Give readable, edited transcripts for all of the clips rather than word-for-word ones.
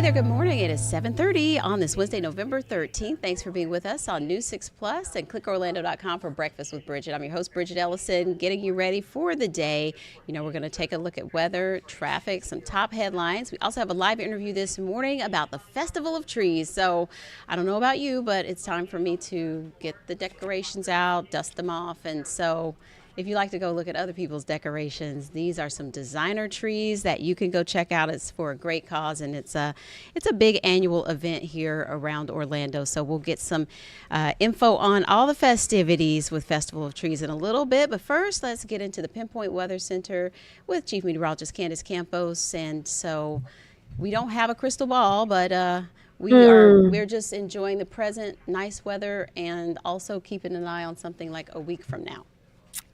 Hey there, good morning. It is 7:30 on this Wednesday, November 13th. Thanks for being with us on News 6 Plus and clickorlando.com for Breakfast with Bridgett. I'm your host, Bridgett Ellison, getting you ready for the day. You know, we're going to take a look at weather, traffic, some top headlines. We also have a live interview this morning about the Festival of Trees. So I don't know about you, but it's time for me to get the decorations out, dust them off. And so if you like to go look at other people's decorations, these are some designer trees that you can go check out. It's for a great cause, and it's a big annual event here around Orlando. So we'll get some info on all the festivities with Festival of Trees in a little bit. But first, let's get into the Pinpoint Weather Center with Chief Meteorologist Candace Campos. And so we don't have a crystal ball, but we're just enjoying the present nice weather and also keeping an eye on something like a week from now.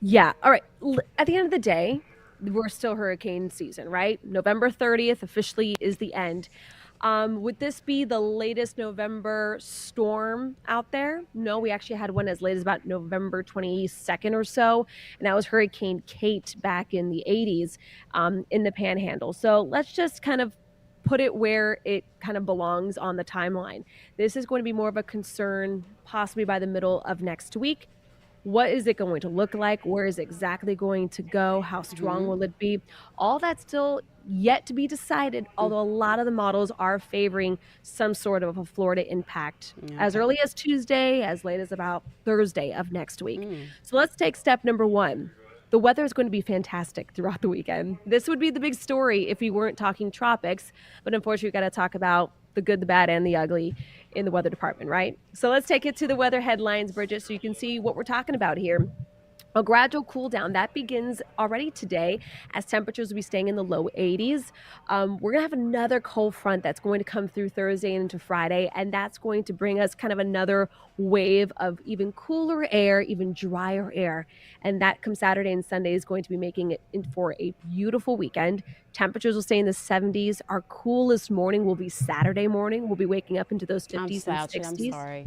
Yeah. All right. At the end of the day, we're still hurricane season, right? November 30th officially is the end. Would this be the latest November storm out there? No, we actually had one as late as about November 22nd or so, and that was Hurricane Kate back in the 80s in the Panhandle. So let's just kind of put it where it kind of belongs on the timeline. This is going to be more of a concern possibly by the middle of next week. What is it going to look like? Where is it exactly going to go? How strong will it be? All that's still yet to be decided, although a lot of the models are favoring some sort of a Florida impact as early as Tuesday, as late as about Thursday of next week. So let's take step number one. The weather is going to be fantastic throughout the weekend. This would be the big story if we weren't talking tropics, but unfortunately, we've got to talk about the good, the bad, and the ugly in the weather department, right? So let's take it to the weather headlines, Bridgett, so you can see what we're talking about here. A gradual cool down that begins already today as temperatures will be staying in the low 80s. We're going to have another cold front that's going to come through Thursday and into Friday, and that's going to bring us kind of another wave of even cooler air, even drier air. And that come Saturday and Sunday is going to be making it for a beautiful weekend. Temperatures will stay in the 70s. Our coolest morning will be Saturday morning. We'll be waking up into those 50s and 60s. I'm sorry.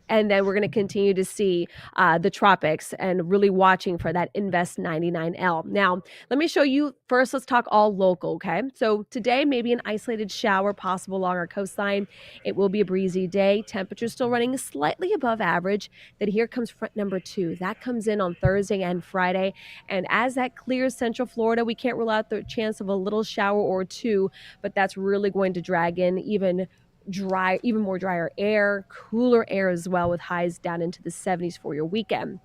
And then we're going to continue to see the tropics and really watching for that Invest 99L. Now, let me show you first. Let's talk all local, okay? So today, maybe an isolated shower possible along our coastline. It will be a breezy day. Temperatures still running slightly above average. Then here comes front number 2. That comes in on Thursday and Friday. And as that clears Central Florida, we can't rule out the chance of a little shower or two, but that's really going to drag in even more drier air, cooler air as well, with highs down into the 70s for your weekend.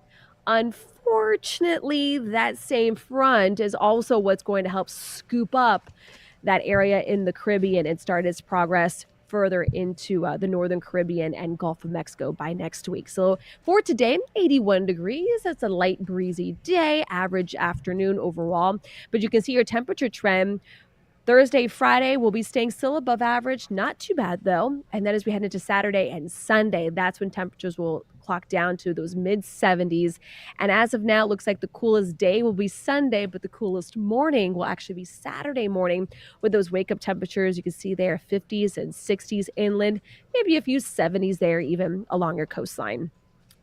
Unfortunately, that same front is also what's going to help scoop up that area in the Caribbean and start its progress further into the Northern Caribbean and Gulf of Mexico by next week. So for today, 81 degrees. That's a light breezy day, average afternoon overall. But you can see your temperature trend. Thursday, Friday, we'll be staying still above average. Not too bad, though. And then as we head into Saturday and Sunday, that's when temperatures will clock down to those mid-70s. And as of now, it looks like the coolest day will be Sunday, but the coolest morning will actually be Saturday morning with those wake-up temperatures. You can see there 50s and 60s inland, maybe a few 70s there even along your coastline.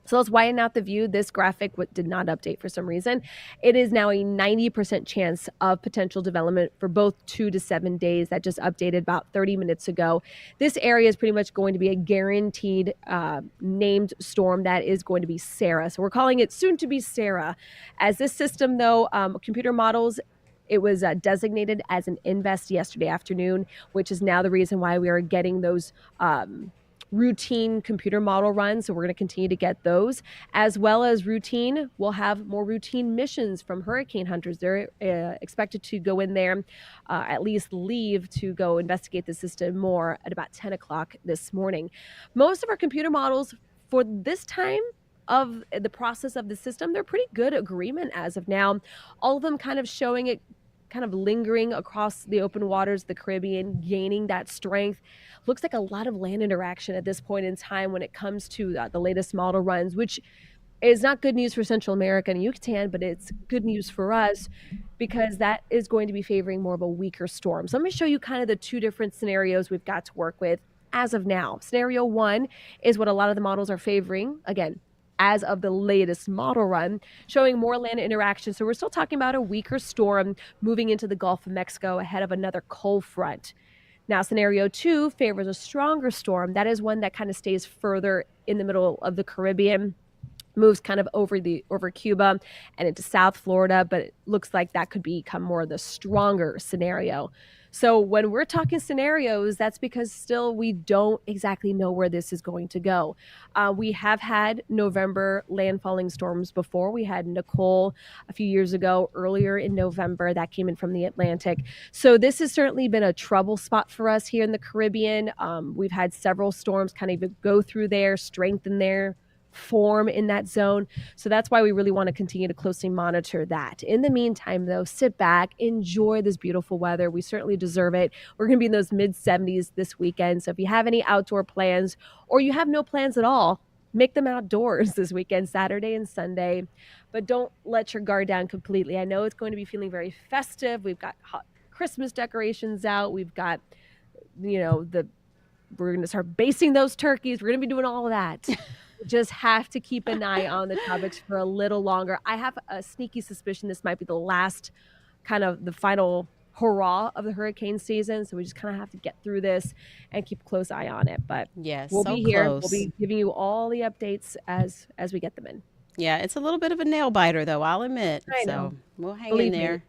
So let's widen out the view. This graphic did not update for some reason. It is now a 90% chance of potential development for both 2 to 7 days. That just updated about 30 minutes ago. This area is pretty much going to be a guaranteed named storm that is going to be Sarah. So we're calling it soon to be Sarah. As this system, though, computer models, it was designated as an Invest yesterday afternoon, which is now the reason why we are getting those routine computer model runs. So we're going to continue to get those, as well as routine. We'll have more routine missions from hurricane hunters. They're expected to go in there, at least leave to go investigate the system more at about 10 o'clock this morning. Most of our computer models for this time of the process of the system, they're pretty good agreement as of now. All of them kind of showing it kind of lingering across the open waters of the Caribbean, gaining that strength. Looks like a lot of land interaction at this point in time when it comes to the latest model runs, which is not good news for Central America and Yucatan, but it's good news for us because that is going to be favoring more of a weaker storm. So let me show you kind of the two different scenarios we've got to work with as of now. Scenario 1 is what a lot of the models are favoring. Again, as of the latest model run, showing more land interaction. So we're still talking about a weaker storm moving into the Gulf of Mexico ahead of another cold front. Now, scenario 2 favors a stronger storm. That is one that kind of stays further in the middle of the Caribbean, moves kind of over Cuba and into South Florida, but it looks like that could become more of the stronger scenario. So when we're talking scenarios, that's because still we don't exactly know where this is going to go. We have had November landfalling storms before. We had Nicole a few years ago, earlier in November, that came in from the Atlantic. So this has certainly been a trouble spot for us here in the Caribbean. We've had several storms kind of go through there, strengthen there, form in that zone. So that's why we really want to continue to closely monitor that. In the meantime, though, sit back, enjoy this beautiful weather. We certainly deserve it. We're going to be in those mid 70s this weekend. So if you have any outdoor plans or you have no plans at all, make them outdoors this weekend, Saturday and Sunday. But don't let your guard down completely. I know it's going to be feeling very festive. We've got hot Christmas decorations out. We've got, we're going to start basting those turkeys. We're going to be doing all of that. Just have to keep an eye on the tropics for a little longer. I have a sneaky suspicion this might be the last, kind of the final hurrah of the hurricane season. So we just kind of have to get through this and keep a close eye on it. But Yes, we'll so be here. close. We'll be giving you all the updates as we get them in. Yeah, it's a little bit of a nail biter, though, I'll admit. I So know. we'll hang Believe in me, there.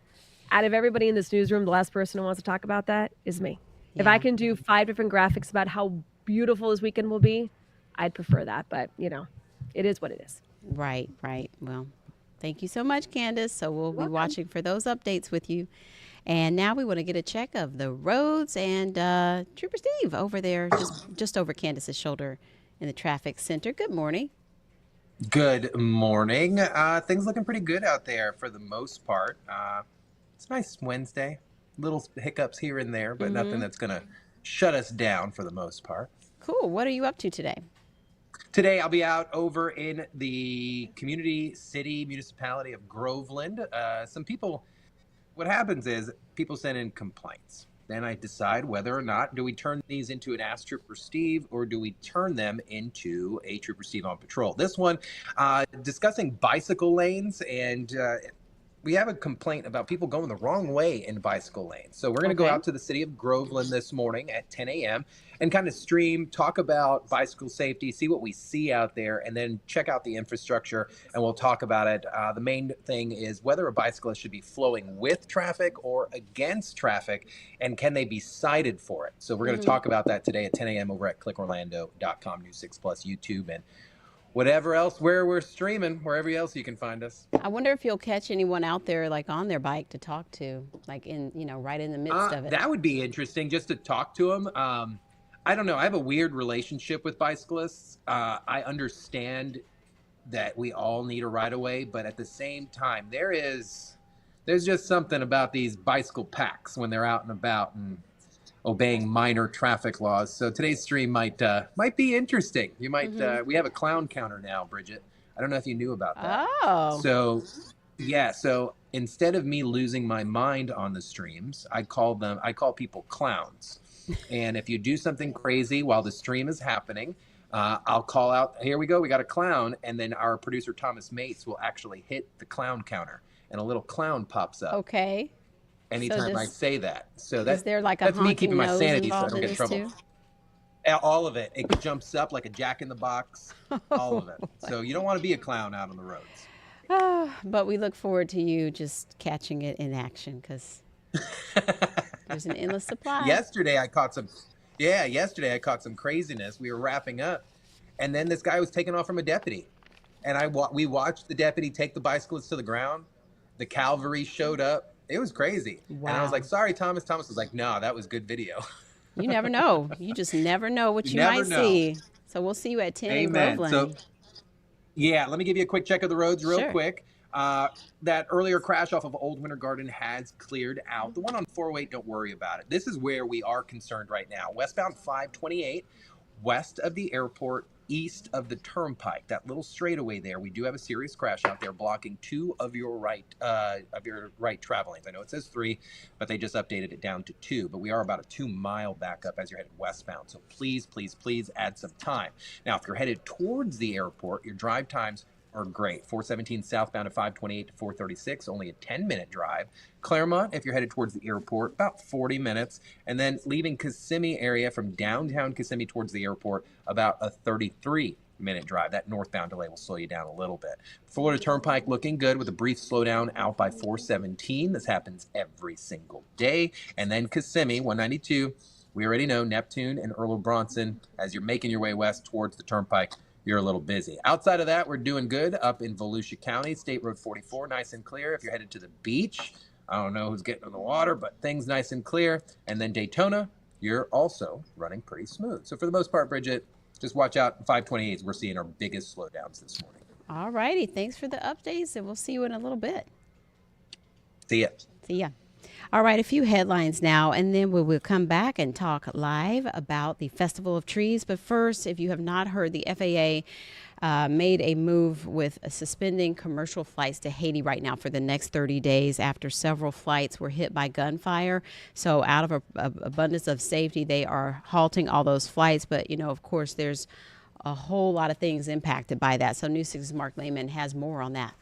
out of everybody in this newsroom, the last person who wants to talk about that is me. If Yeah. I can do 5 different graphics about how beautiful this weekend will be, I'd prefer that. But, it is what it is. Right, right. Well, thank you so much, Candace. So we'll be Welcome. watching for those updates with you. And now we want to get a check of the roads and Trooper Steve over there, just over Candace's shoulder in the traffic center. Good morning. Good morning. Things looking pretty good out there for the most part. It's a nice Wednesday. Little hiccups here and there, but nothing that's going to shut us down for the most part. Cool. What are you up to today? Today, I'll be out over in the municipality of Groveland. What happens is people send in complaints. Then I decide whether or not do we turn these into an Ask Trooper Steve or do we turn them into a Trooper Steve on patrol. This one, discussing bicycle lanes, and we have a complaint about people going the wrong way in bicycle lanes. So we're going to go out to the city of Groveland this morning at 10 a.m. and kind of talk about bicycle safety, see what we see out there, and then check out the infrastructure, and we'll talk about it. The main thing is whether a bicyclist should be flowing with traffic or against traffic, and can they be cited for it? So we're going to talk about that today at 10 a.m. over at clickorlando.com, News 6 Plus, YouTube, and whatever else, where we're streaming, wherever else you can find us. I wonder if you'll catch anyone out there like on their bike to talk to, like right in the midst of it. That would be interesting, just to talk to them. I don't know. I have a weird relationship with bicyclists. I understand that we all need a right of way, but at the same time, there's just something about these bicycle packs when they're out and about and obeying minor traffic laws. So today's stream might be interesting. You might we have a clown counter now, Bridgett. I don't know if you knew about that. Oh. So yeah, so instead of me losing my mind on the streams, I call people clowns. And if you do something crazy while the stream is happening, I'll call out, here we go, we got a clown, and then our producer Thomas Mates will actually hit the clown counter and a little clown pops up. Okay. Anytime I say that. So is there like a that's me honking keeping my nose sanity so I involved don't in get in this trouble. too? All of it. It jumps up like a Jack in the Box. All of it. So you don't want to be a clown out on the roads. But we look forward to you just catching it in action because there's an endless supply. Yesterday I caught some craziness. We were wrapping up, and then this guy was taken off from a deputy, and we watched the deputy take the bicyclist to the ground. The cavalry showed up. It was crazy. Wow. And I was like, sorry, Thomas. Thomas was like, no, that was good video. You never know. You just never know what you might see. So we'll see you at 10 in Groveland. So, yeah, let me give you a quick check of the roads real quick. That earlier crash off of Old Winter Garden has cleared out. The one on 408, don't worry about it. This is where we are concerned right now. Westbound 528, west of the airport, east of the turnpike, that little straightaway there. We do have a serious crash out there blocking two of your right travel lanes. I know it says 3, but they just updated it down to 2. But we are about a 2-mile backup as you're headed westbound. So please, please, please add some time. Now, if you're headed towards the airport, your drive times are great. 417 southbound at 528 to 436, only a 10-minute drive. Claremont, if you're headed towards the airport, about 40 minutes. And then leaving Kissimmee area from downtown Kissimmee towards the airport, about a 33-minute drive. That northbound delay will slow you down a little bit. Florida Turnpike looking good with a brief slowdown out by 417. This happens every single day. And then Kissimmee, 192. We already know Neptune and Earl Bronson, as you're making your way west towards the Turnpike, you're a little busy. Outside of that, we're doing good up in Volusia County, State Road 44, nice and clear. If you're headed to the beach, I don't know who's getting in the water, but things nice and clear. And then Daytona, you're also running pretty smooth. So for the most part, Bridget, just watch out. 528s, we're seeing our biggest slowdowns this morning. All righty. Thanks for the updates, and we'll see you in a little bit. See ya. See ya. All right, a few headlines now, and then we will come back and talk live about the Festival of Trees. But first, if you have not heard, the FAA made a move with suspending commercial flights to Haiti right now for the next 30 days after several flights were hit by gunfire. So out of abundance of safety, they are halting all those flights. But, you know, of course, there's a whole lot of things impacted by that. So News 6's Mark Lehman has more on that.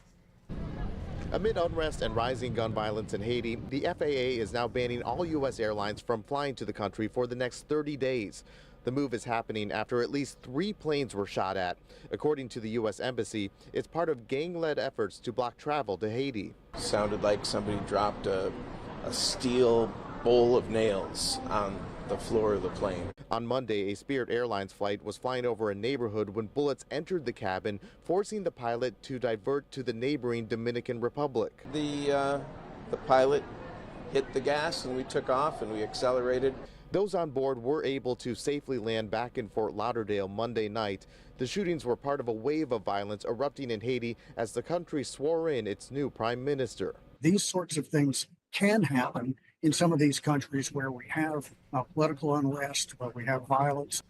Amid unrest and rising gun violence in Haiti, the FAA is now banning all U.S. airlines from flying to the country for the next 30 days. The move is happening after at least 3 planes were shot at. According to the U.S. Embassy, it's part of gang-led efforts to block travel to Haiti. Sounded like somebody dropped a steel bowl of nails on the floor of the plane. On Monday, a Spirit Airlines flight was flying over a neighborhood when bullets entered the cabin, forcing the pilot to divert to the neighboring Dominican Republic. The pilot hit the gas and we took off and we accelerated. Those on board were able to safely land back in Fort Lauderdale Monday night. The shootings were part of a wave of violence erupting in Haiti as the country swore in its new prime minister. These sorts of things can happen in some of these countries where we have political unrest, where we have violence.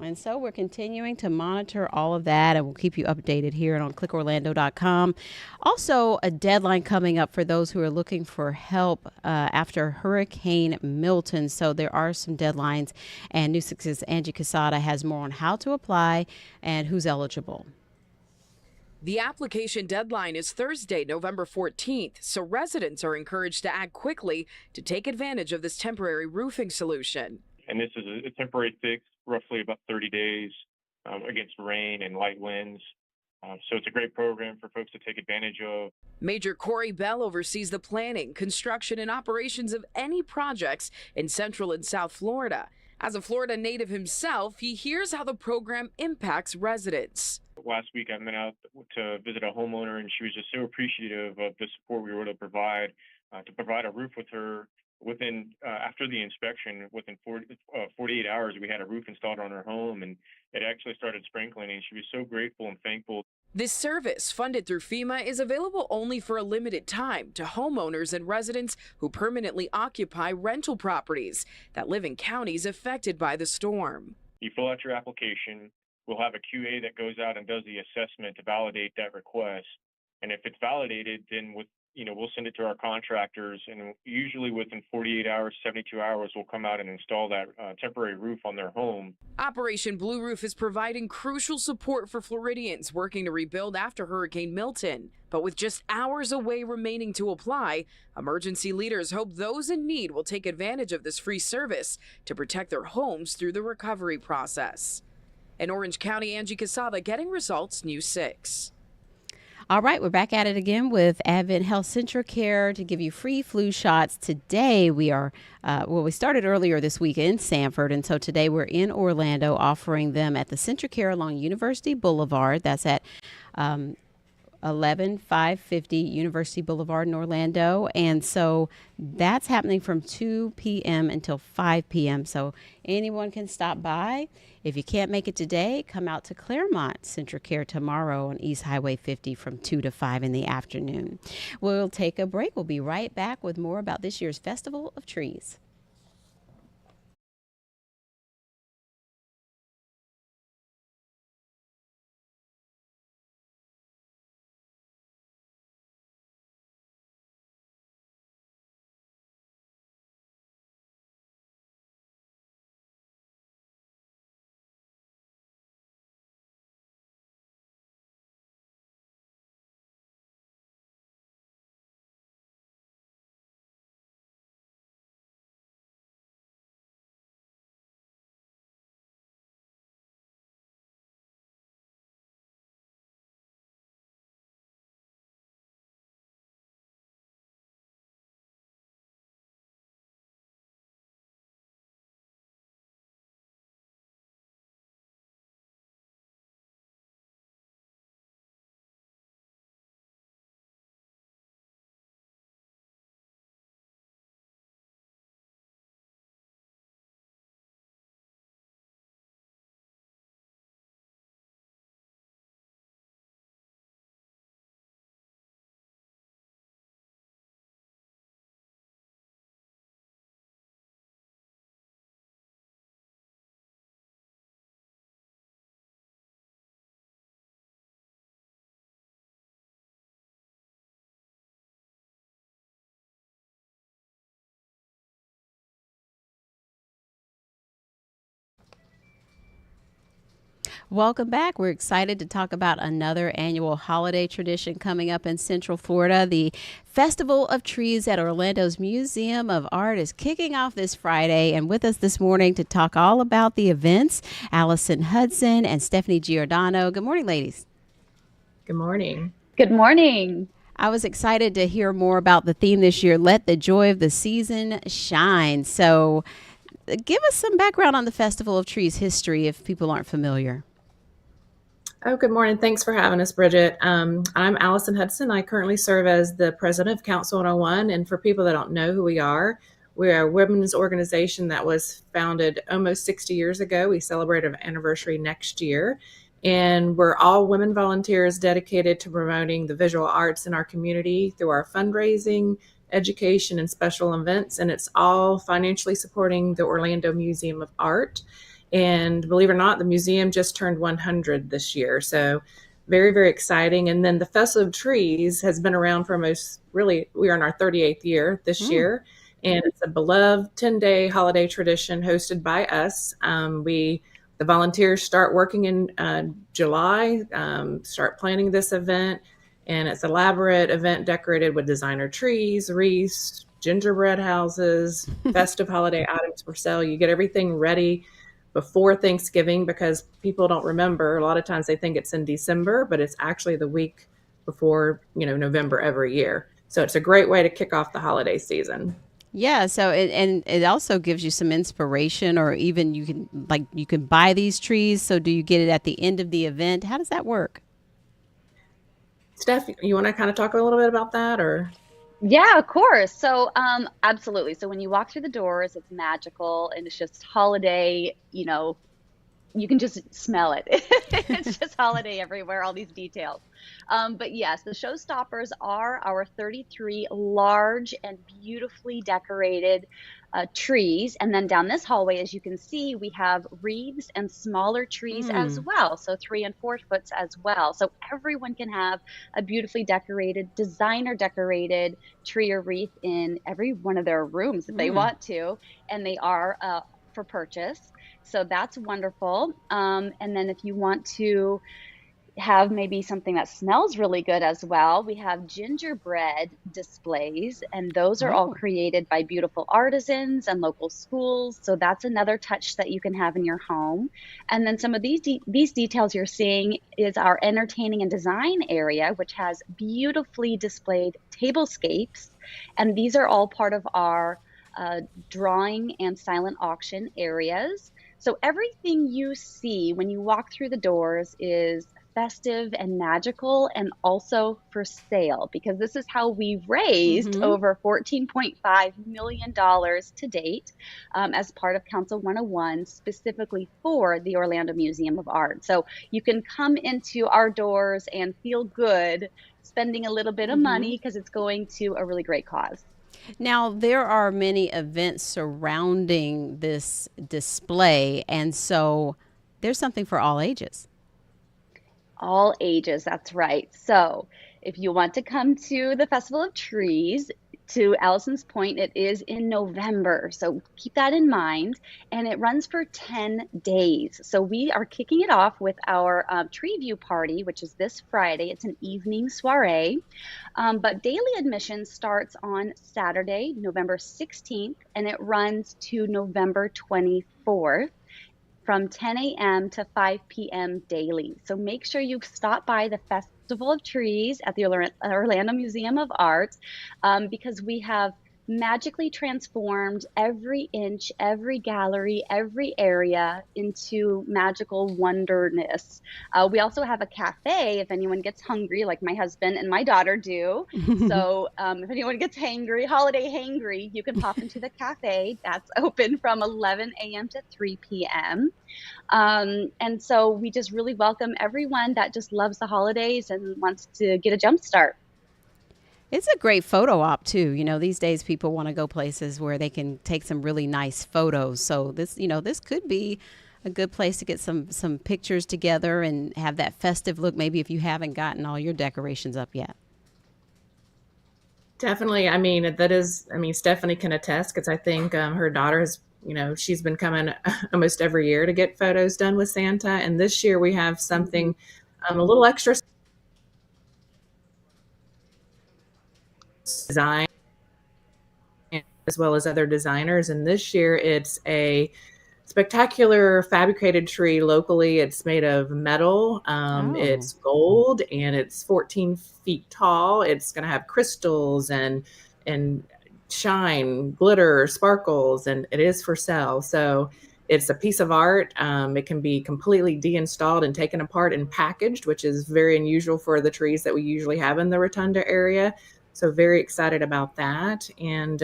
And so we're continuing to monitor all of that, and we'll keep you updated here on clickorlando.com. Also, a deadline coming up for those who are looking for help after Hurricane Milton. So there are some deadlines, and News 6's Angie Casada has more on how to apply and who's eligible. The application deadline is Thursday, November 14th, so residents are encouraged to act quickly to take advantage of this temporary roofing solution. And this is a temporary fix, roughly about 30 days against rain and light winds. So it's a great program for folks to take advantage of. Major Corey Bell oversees the planning, construction, and operations of any projects in Central and South Florida. As a Florida native himself, he hears how the program impacts residents. Last week, I went out to visit a homeowner, and she was just so appreciative of the support we were able to provide a roof with her. Within after the inspection, within 48 hours, we had a roof installed on her home, and it actually started sprinkling, and she was so grateful and thankful. This service, funded through FEMA, is available only for a limited time to homeowners and residents who permanently occupy rental properties that live in counties affected by the storm. You fill out your application. We'll have a QA that goes out and does the assessment to validate that request. And if it's validated, then we'll send it to our contractors, and usually within 48 hours, 72 hours, we'll come out and install that temporary roof on their home. Operation Blue Roof is providing crucial support for Floridians working to rebuild after Hurricane Milton. But with just hours away remaining to apply, emergency leaders hope those in need will take advantage of this free service to protect their homes through the recovery process. In Orange County, Angie Casada, Getting Results, News 6. All right, we're back at it again with Advent Health CentraCare to give you free flu shots. Today we are, we started earlier this week in Sanford, and so today we're in Orlando offering them at the CentraCare along University Boulevard. That's at 11550 University Boulevard in Orlando. And so that's happening from 2 p.m. until 5 p.m. So anyone can stop by. If you can't make it today, come out to Claremont CentraCare tomorrow on East Highway 50 from 2 to 5 in the afternoon. We'll take a break. We'll be right back with more about this year's Festival of Trees. Welcome back. We're excited to talk about another annual holiday tradition coming up in Central Florida. The Festival of Trees at Orlando's Museum of Art is kicking off this Friday. And with us this morning to talk all about the events, Allison Hudson and Stephanie Giordano. Good morning, ladies. Good morning. Good morning. I was excited to hear more about the theme this year, Let the Joy of the Season Shine. So give us some background on the Festival of Trees history if people aren't familiar. Oh, good morning. Thanks for having us, Bridgett. I'm Allison Hudson. I currently serve as the president of Council 101. And for people that don't know who we are a women's organization that was founded almost 60 years ago. We celebrate our anniversary next year. And we're all women volunteers dedicated to promoting the visual arts in our community through our fundraising, education, and special events. And it's all financially supporting the Orlando Museum of Art. And believe it or not, the museum just turned 100 this year. So very, very exciting. And then the Festival of Trees has been around for we are in our 38th year this year. And it's a beloved 10-day holiday tradition hosted by us. The volunteers start working in July, start planning this event. And it's an elaborate event decorated with designer trees, wreaths, gingerbread houses, festive holiday items for sale. You get everything ready before Thanksgiving because people don't remember. A lot of times they think it's in December, but it's actually the week before, November every year. So it's a great way to kick off the holiday season. Yeah, so it also gives you some inspiration, or even you can buy these trees. So do you get it at the end of the event? How does that work? Steph, you want to kind of talk a little bit about that, or? Yeah, of course. So, absolutely. So when you walk through the doors, it's magical and it's just holiday, you can just smell it. It's just holiday everywhere, all these details. But yes, the showstoppers are our 33 large and beautifully decorated trees. And then down this hallway, as you can see, we have wreaths and smaller trees as well. So 3 and 4 foot as well. So everyone can have a beautifully decorated, designer decorated tree or wreath in every one of their rooms if they want to. And they are for purchase. So that's wonderful. And then if you want to have maybe something that smells really good as well, we have gingerbread displays, and those are all created by beautiful artisans and local schools. So that's another touch that you can have in your home. And then some of these details you're seeing is our entertaining and design area, which has beautifully displayed tablescapes. And these are all part of our drawing and silent auction areas. So everything you see when you walk through the doors is festive and magical, and also for sale, because this is how we've raised over $14.5 million to date as part of Council 101, specifically for the Orlando Museum of Art. So you can come into our doors and feel good spending a little bit of money because it's going to a really great cause. Now, there are many events surrounding this display, and so there's something for all ages. All ages, that's right. So if you want to come to the Festival of Trees, to Allison's point, it is in November. So keep that in mind. And it runs for 10 days. So we are kicking it off with our tree view party, which is this Friday. It's an evening soiree. But daily admission starts on Saturday, November 16th, and it runs to November 24th. From 10 a.m. to 5 p.m. daily. So make sure you stop by the Festival of Trees at the Orlando Museum of Art because we have magically transformed every inch, every gallery, every area into magical wonderness. We also have a cafe if anyone gets hungry, like my husband and my daughter do. So if anyone gets holiday hangry, you can pop into the cafe. That's open from 11 a.m. to 3 p.m. And so we just really welcome everyone that just loves the holidays and wants to get a jump start. It's a great photo op too. These days people want to go places where they can take some really nice photos. So this could be a good place to get some pictures together and have that festive look, maybe if you haven't gotten all your decorations up yet. Definitely. Stephanie can attest because I think her daughter has she's been coming almost every year to get photos done with Santa. And this year we have something a little extra design as well as other designers. And this year it's a spectacular fabricated tree locally. It's made of metal. It's gold and it's 14 feet tall. It's going to have crystals and shine, glitter, sparkles, and it is for sale. So it's a piece of art. It can be completely deinstalled and taken apart and packaged, which is very unusual for the trees that we usually have in the Rotunda area. So very excited about that. And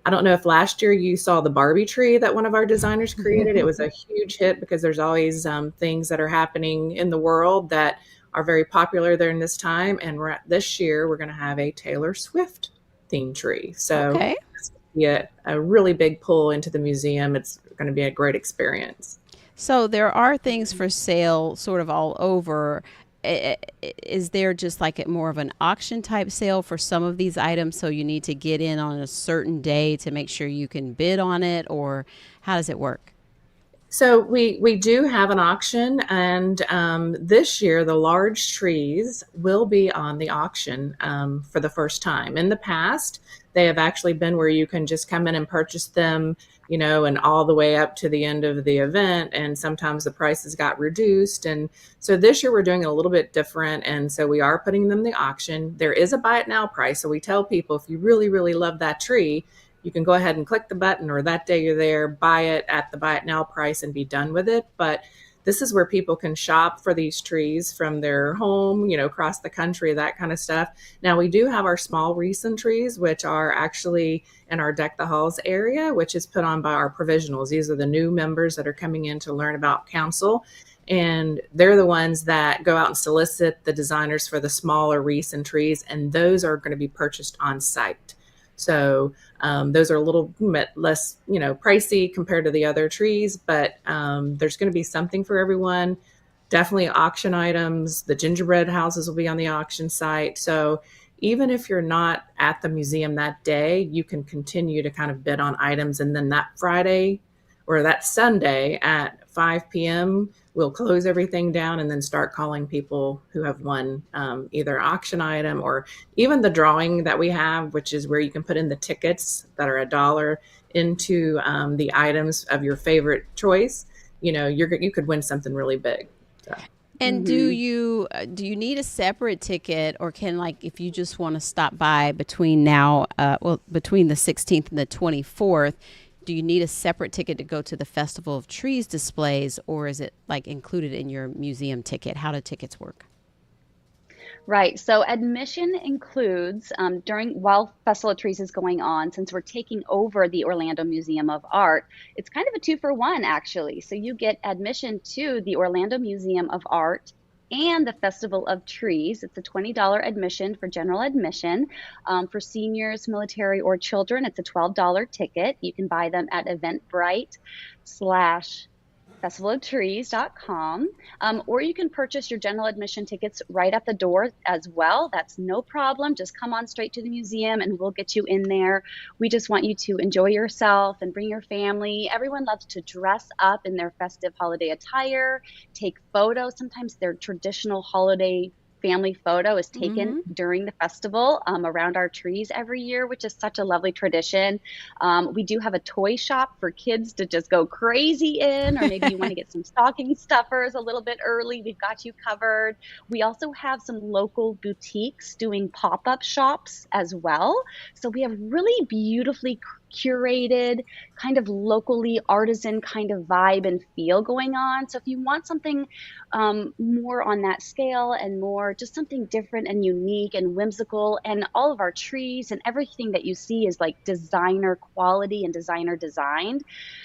I don't know if last year you saw the Barbie tree that one of our designers created. It was a huge hit because there's always things that are happening in the world that are very popular during this time. And this year we're going to have a Taylor Swift themed tree. So it's going to be a really big pull into the museum. It's going to be a great experience. So there are things for sale sort of all over. Is there just like more of an auction type sale for some of these items, so you need to get in on a certain day to make sure you can bid on it, or how does it work? So we do have an auction, and this year the large trees will be on the auction for the first time. In the past, they have actually been where you can just come in and purchase them, and all the way up to the end of the event. And sometimes the prices got reduced. And so this year we're doing it a little bit different. And so we are putting them in the auction. There is a buy it now price. So we tell people, if you really, really love that tree, you can go ahead and click the button, or that day you're there, buy it at the buy it now price and be done with it. But this is where people can shop for these trees from their home, across the country, that kind of stuff. Now, we do have our small recent trees, which are actually in our Deck the Halls area, which is put on by our provisionals. These are the new members that are coming in to learn about council. And they're the ones that go out and solicit the designers for the smaller recent trees. And those are going to be purchased on site. So those are a little bit less, pricey compared to the other trees, but there's going to be something for everyone. Definitely auction items. The gingerbread houses will be on the auction site. So even if you're not at the museum that day, you can continue to kind of bid on items. And then that Friday or that Sunday at 5 p.m., we'll close everything down and then start calling people who have won either auction item or even the drawing that we have, which is where you can put in the tickets that are $1 into the items of your favorite choice. You could win something really big. So. And do you need a separate ticket, or can, like, if you just want to stop by between between the 16th and the 24th, do you need a separate ticket to go to the Festival of Trees displays, or is it like included in your museum ticket? How do tickets work? Right. So admission includes while Festival of Trees is going on, since we're taking over the Orlando Museum of Art, it's kind of a 2-for-1 actually. So you get admission to the Orlando Museum of Art and the Festival of Trees. It's a $20 admission for general admission. For seniors, military, or children, it's a $12 ticket. You can buy them at eventbrite/festivalofTrees.com, or you can purchase your general admission tickets right at the door as well. That's no problem. Just come on straight to the museum and we'll get you in there. We just want you to enjoy yourself and bring your family. Everyone loves to dress up in their festive holiday attire, take photos. Sometimes their traditional holiday family photo is taken during the festival around our trees every year, which is such a lovely tradition. We do have a toy shop for kids to just go crazy in, or maybe you want to get some stocking stuffers a little bit early. We've got you covered. We also have some local boutiques doing pop-up shops as well. So we have really beautifully curated, kind of locally artisan kind of vibe and feel going on. So if you want something more on that scale and more just something different and unique and whimsical, and all of our trees and everything that you see is like designer quality and designer designed.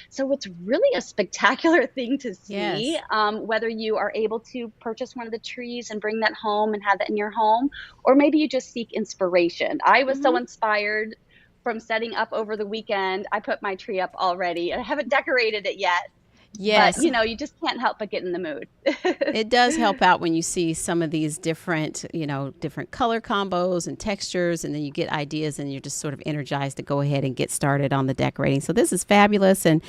So it's really a spectacular thing to see. Yes. Whether you are able to purchase one of the trees and bring that home and have that in your home, or maybe you just seek inspiration. I was so inspired from setting up over the weekend. I put my tree up already. I haven't decorated it yet, Yes. But, you just can't help but get in the mood. It does help out when you see some of these different, different color combos and textures, and then you get ideas and you're just sort of energized to go ahead and get started on the decorating. So this is fabulous, and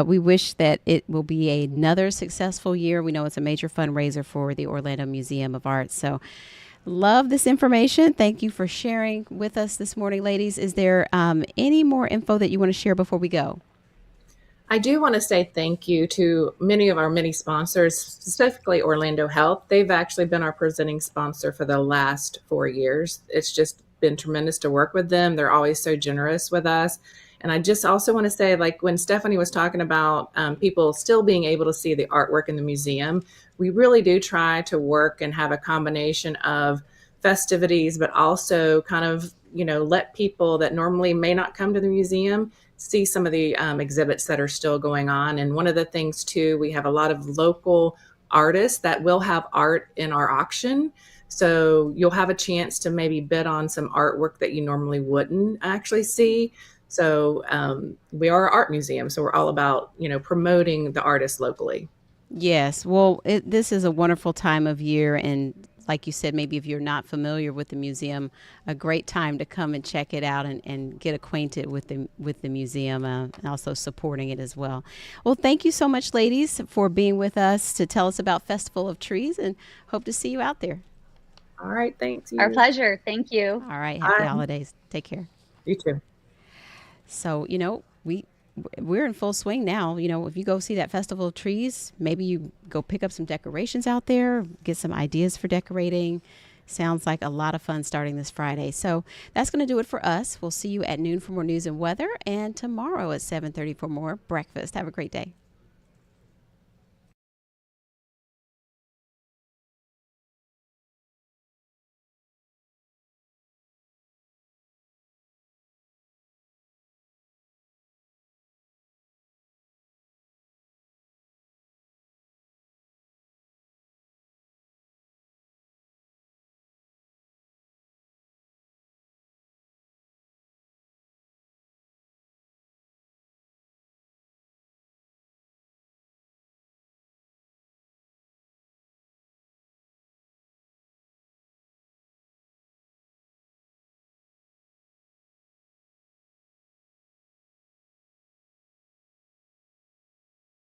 we wish that it will be another successful year. We know it's a major fundraiser for the Orlando Museum of Art. So love this information. Thank you for sharing with us this morning, ladies. Is there any more info that you want to share before we go? I do want to say thank you to many of our many sponsors, specifically Orlando Health. They've actually been our presenting sponsor for the last 4 years. It's just been tremendous to work with them. They're always so generous with us. And I just also want to say, like when Stephanie was talking about people still being able to see the artwork in the museum, we really do try to work and have a combination of festivities, but also kind of, let people that normally may not come to the museum see some of the exhibits that are still going on. And one of the things too, we have a lot of local artists that will have art in our auction. So you'll have a chance to maybe bid on some artwork that you normally wouldn't actually see. So we are an art museum, so we're all about, promoting the artists locally. Yes. Well, this is a wonderful time of year. And like you said, maybe if you're not familiar with the museum, a great time to come and check it out and get acquainted with the museum and also supporting it as well. Well, thank you so much, ladies, for being with us to tell us about Festival of Trees, and hope to see you out there. All right. Thanks. Our pleasure. Thank you. All right. Happy holidays. Take care. You too. So, we're in full swing now. If you go see that Festival of Trees, maybe you go pick up some decorations out there, get some ideas for decorating. Sounds like a lot of fun starting this Friday. So that's going to do it for us. We'll see you at noon for more news and weather, and tomorrow at 7:30 for more breakfast. Have a great day.